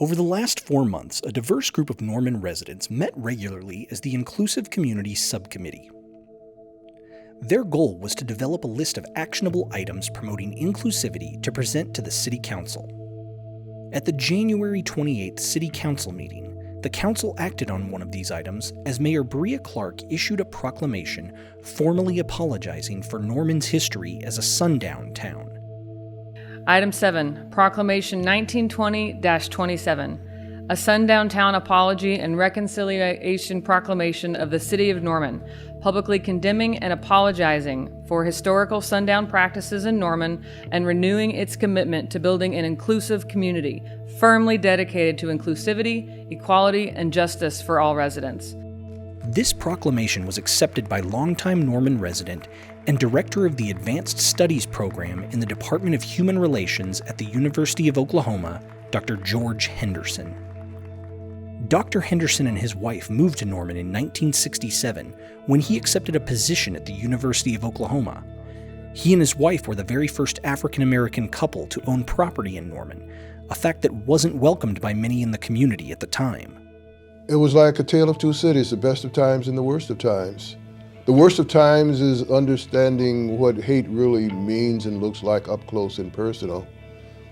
Over the last 4 months, a diverse group of Norman residents met regularly as the Inclusive Communities Subcommittee. Their goal was to develop a list of actionable items promoting inclusivity to present to the City Council. At the January 28th City Council meeting, the Council acted on one of these items as Mayor Bria Clark issued a proclamation formally apologizing for Norman's history as a sundown town. Item 7, Proclamation 1920-27, a Sundown Town apology and reconciliation proclamation of the City of Norman, publicly condemning and apologizing for historical sundown practices in Norman and renewing its commitment to building an inclusive community, firmly dedicated to inclusivity, equality, and justice for all residents. This proclamation was accepted by longtime Norman resident and director of the Advanced Studies program in the Department of Human Relations at the University of Oklahoma, Dr. George Henderson. Dr. Henderson and his wife moved to Norman in 1967 when he accepted a position at the University of Oklahoma. He and his wife were the very first African-American couple to own property in Norman, a fact that wasn't welcomed by many in the community at the time. It was like a tale of two cities, the best of times and the worst of times. The worst of times is understanding what hate really means and looks like up close and personal.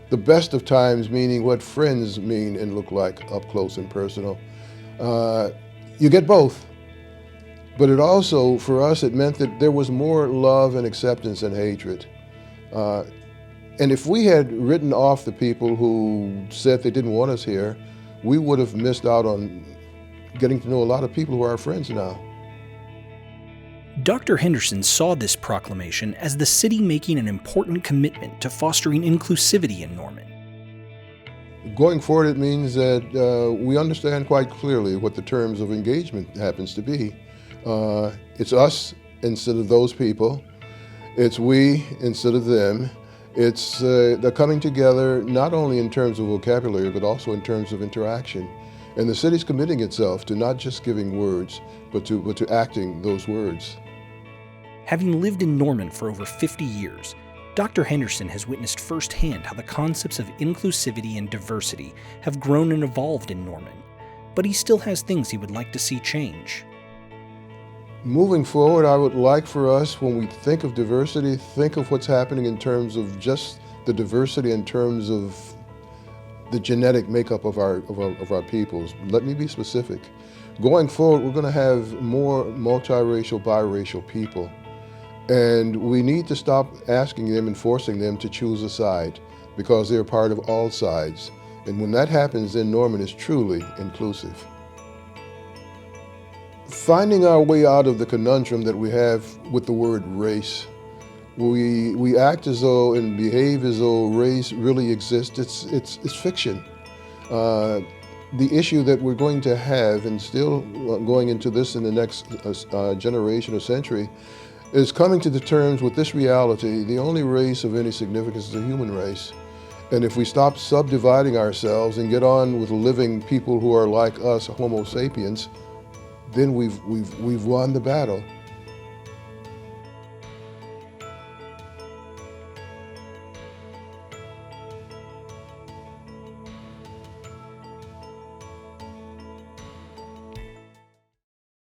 The best of times meaning what friends mean and look like up close and personal. You get both. But it also, for us, it meant that there was more love and acceptance than hatred. And if we had written off the people who said they didn't want us here, we would have missed out on getting to know a lot of people who are our friends now. Dr. Henderson saw this proclamation as the city making an important commitment to fostering inclusivity in Norman. Going forward, it means that we understand quite clearly what the terms of engagement happens to be. It's us instead of those people. It's we instead of them. It's the coming together not only in terms of vocabulary, but also in terms of interaction. And the city's committing itself to not just giving words, but to acting those words. Having lived in Norman for over 50 years, Dr. Henderson has witnessed firsthand how the concepts of inclusivity and diversity have grown and evolved in Norman, but he still has things he would like to see change. Moving forward, I would like for us, when we think of diversity, think of what's happening in terms of just the diversity in terms of the genetic makeup of our peoples. Let me be specific. Going forward, we're going to have more multiracial, biracial people. And we need to stop asking them and forcing them to choose a side, because they're part of all sides. And when that happens, then Norman is truly inclusive. Finding our way out of the conundrum that we have with the word race. We act as though and behave as though race really exists. It's fiction. The issue that we're going to have, and still going into this in the next generation or century, is coming to the terms with this reality: the only race of any significance is the human race. And if we stop subdividing ourselves and get on with living people who are like us, Homo sapiens, then we've won the battle.